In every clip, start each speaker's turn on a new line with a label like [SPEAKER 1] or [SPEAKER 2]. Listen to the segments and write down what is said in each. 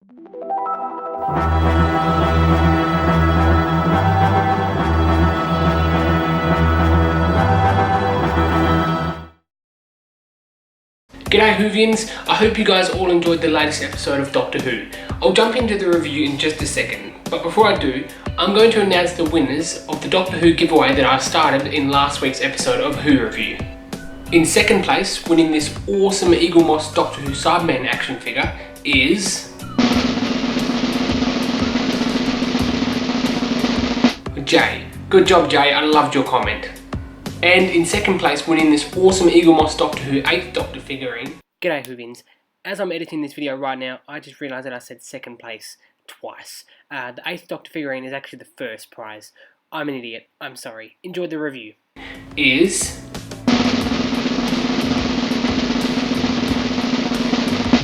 [SPEAKER 1] G'day Whovians, I hope you guys all enjoyed the latest episode of Doctor Who. I'll jump into the review in just a second, but before I do, I'm going to announce the winners of the Doctor Who giveaway that I started in last week's episode of Who Review. In second place, winning this awesome Eagle Moss Doctor Who Cyberman action figure is... Jay. Good job Jay, I loved your comment. And in second place, winning this awesome Eagle Moss Doctor Who 8th Doctor figurine. G'day Whovians. As I'm editing this video right now, I just realised that I said second place twice. The 8th Doctor figurine is actually the first prize. I'm an idiot. I'm sorry. Enjoy the review. Is...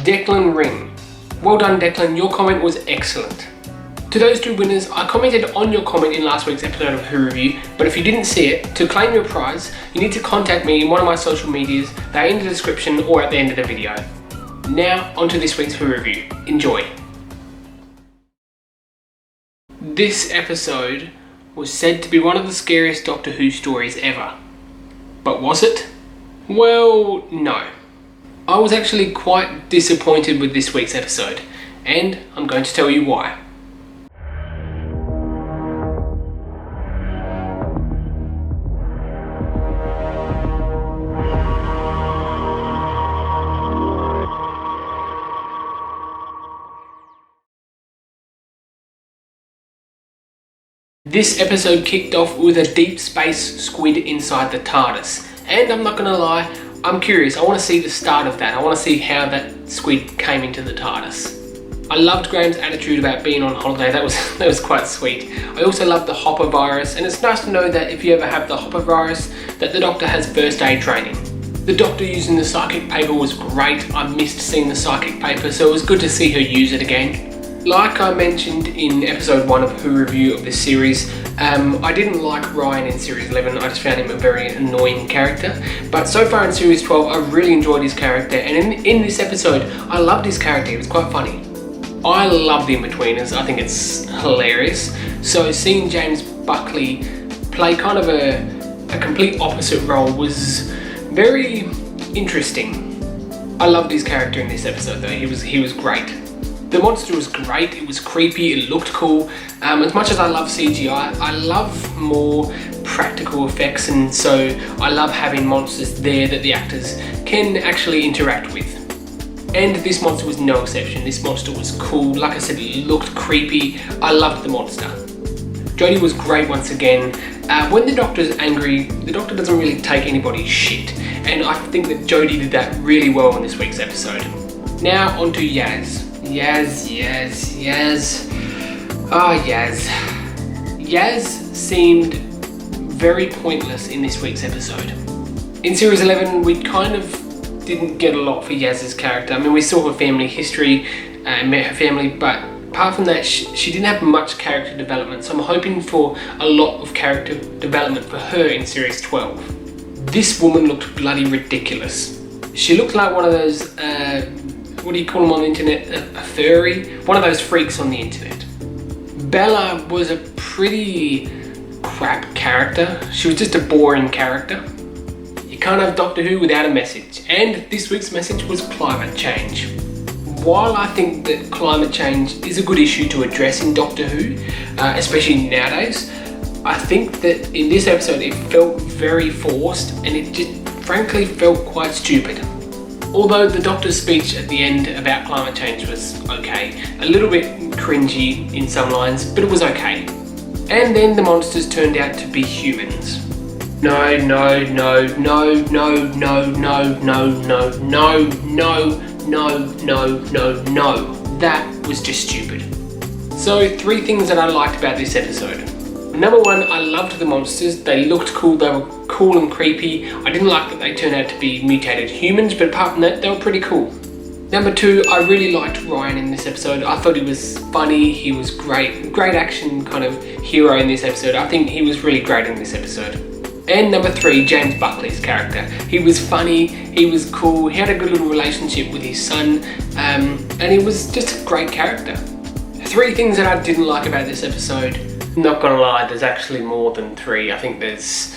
[SPEAKER 1] Declan Ring. Well done Declan, your comment was excellent. To those two winners, I commented on your comment in last week's episode of Who Review, but if you didn't see it, to claim your prize, you need to contact me in one of my social medias. They're in the description or at the end of the video. Now, onto this week's Who Review. Enjoy. This episode was said to be one of the scariest Doctor Who stories ever. But was it? Well, no. I was actually quite disappointed with this week's episode, and I'm going to tell you why. This episode kicked off with a deep space squid inside the TARDIS, and I'm not gonna lie, I'm curious. I want to see the start of that. I want to see how that squid came into the TARDIS. I loved Graham's attitude about being on holiday. That was quite sweet. I also loved the Hopper virus, and it's nice to know that if you ever have the Hopper virus, that the Doctor has first aid training. The Doctor using the psychic paper was great. I missed seeing the psychic paper, so it was good to see her use it again. Like I mentioned in episode 1 of Who Review of this series, I didn't like Ryan in series 11, I just found him a very annoying character. But so far in series 12, I really enjoyed his character, and in this episode, I loved his character, it was quite funny. I love the In-Betweeners, I think it's hilarious. So seeing James Buckley play kind of a complete opposite role was very interesting. I loved his character in this episode though, he was great. The monster was great, it was creepy, it looked cool. As much as I love CGI, I love more practical effects, and so I love having monsters there that the actors can actually interact with. And this monster was no exception. This monster was cool, like I said, it looked creepy. I loved the monster. Jodie was great once again. When the Doctor's angry, the Doctor doesn't really take anybody's shit, and I think that Jodie did that really well in this week's episode. Now on to Yaz. Yaz. Yaz seemed very pointless in this week's episode. In series 11, we kind of didn't get a lot for Yaz's character. I mean, we saw her family history and met her family, but apart from that, she didn't have much character development, so I'm hoping for a lot of character development for her in series 12. This woman looked bloody ridiculous. She looked like one of those, what do you call them on the internet? A furry? One of those freaks on the internet. Bella was a pretty crap character. She was just a boring character. You can't have Doctor Who without a message, and this week's message was climate change. While I think that climate change is a good issue to address in Doctor Who, especially nowadays, I think that in this episode it felt very forced, and it just frankly felt quite stupid. Although the Doctor's speech at the end about climate change was okay, a little bit cringy in some lines, but it was okay. And then the monsters turned out to be humans. No. That was just stupid. So 3 things that I liked about this episode. Number 1, I loved the monsters. They looked cool, they were cool and creepy. I didn't like that they turned out to be mutated humans, but apart from that, they were pretty cool. Number 2, I really liked Ryan in this episode. I thought he was funny, he was great action kind of hero in this episode. I think he was really great in this episode. And number 3, James Buckley's character. He was funny, he was cool, he had a good little relationship with his son, and he was just a great character. 3 things that I didn't like about this episode. Not gonna lie, there's actually more than 3. I think there's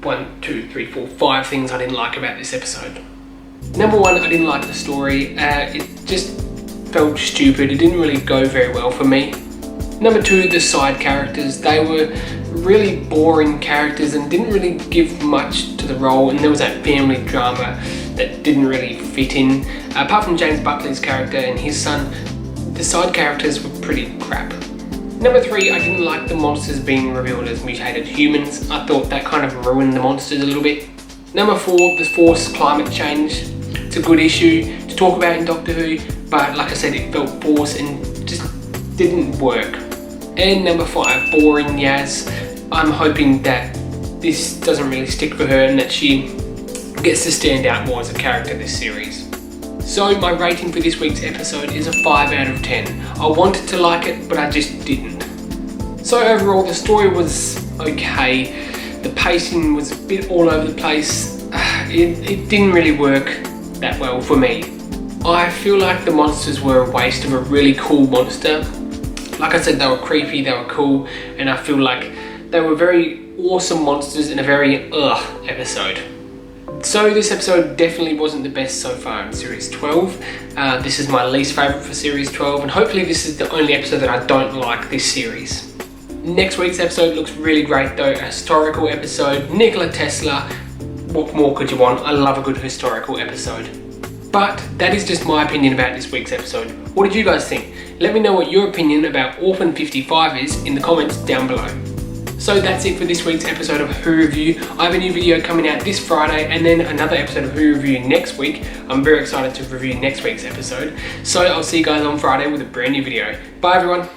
[SPEAKER 1] 1, 2, 3, 4, 5 things I didn't like about this episode. Number 1, I didn't like the story. It just felt stupid. It didn't really go very well for me. Number 2, the side characters. They were really boring characters and didn't really give much to the role, and there was that family drama that didn't really fit in. Apart from James Buckley's character and his son, the side characters were pretty crap. Number 3, I didn't like the monsters being revealed as mutated humans. I thought that kind of ruined the monsters a little bit. Number 4, the forced climate change. It's a good issue to talk about in Doctor Who, but like I said, it felt forced and just didn't work. And number 5, boring Yaz. I'm hoping that this doesn't really stick for her and that she gets to stand out more as a character this series. So my rating for this week's episode is a 5 out of 10. I wanted to like it, but I just didn't. So overall, the story was okay. The pacing was a bit all over the place. It didn't really work that well for me. I feel like the monsters were a waste of a really cool monster. Like I said, they were creepy, they were cool, and I feel like they were very awesome monsters in a very episode. So this episode definitely wasn't the best so far in Series 12. This is my least favourite for Series 12, and hopefully this is the only episode that I don't like this series. Next week's episode looks really great though, a historical episode, Nikola Tesla. What more could you want? I love a good historical episode. But that is just my opinion about this week's episode. What did you guys think? Let me know what your opinion about Orphan 55 is in the comments down below. So that's it for this week's episode of Who Review. I have a new video coming out this Friday and then another episode of Who Review next week. I'm very excited to review next week's episode. So I'll see you guys on Friday with a brand new video. Bye everyone.